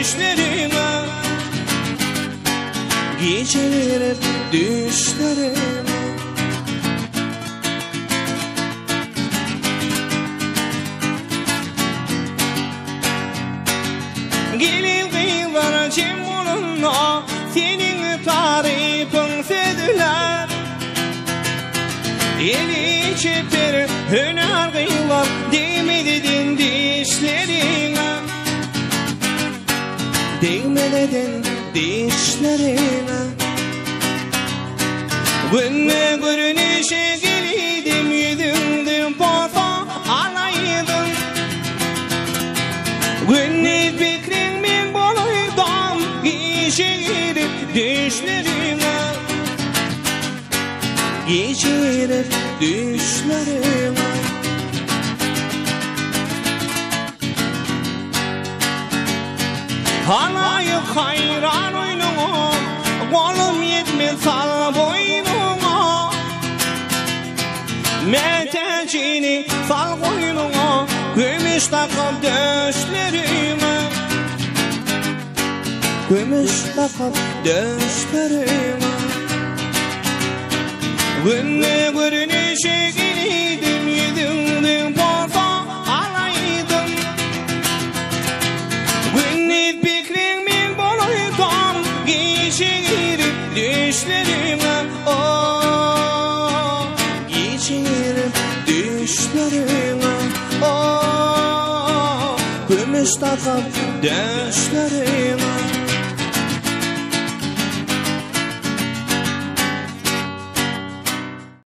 düşlerime, geceler hep düşlerime. Gelin kıyılar cemulunna, senin tarifin sediler. Eli çeper hüner kıyılar, değmedin dişlerine, değmedin dişlerine. Günne görünüşe geliydim, yüzünden porta alaydım. Günne fikrin min boluydum, geçirip düşlerime, geçirip düşlerime. Halayık hayran oynuma, kolum yetmez sal boynuma. Metecini sal koynuma, gümüş takıp döşlerime, gümüş takıp döşlerime. Günne görünüşe geliydim, yüzünden porta alaydım. Günne fikrin min boluydum, geçirip düşlerime, oh, geçirip düşlerime, oh, gümüş takıp döşlerime.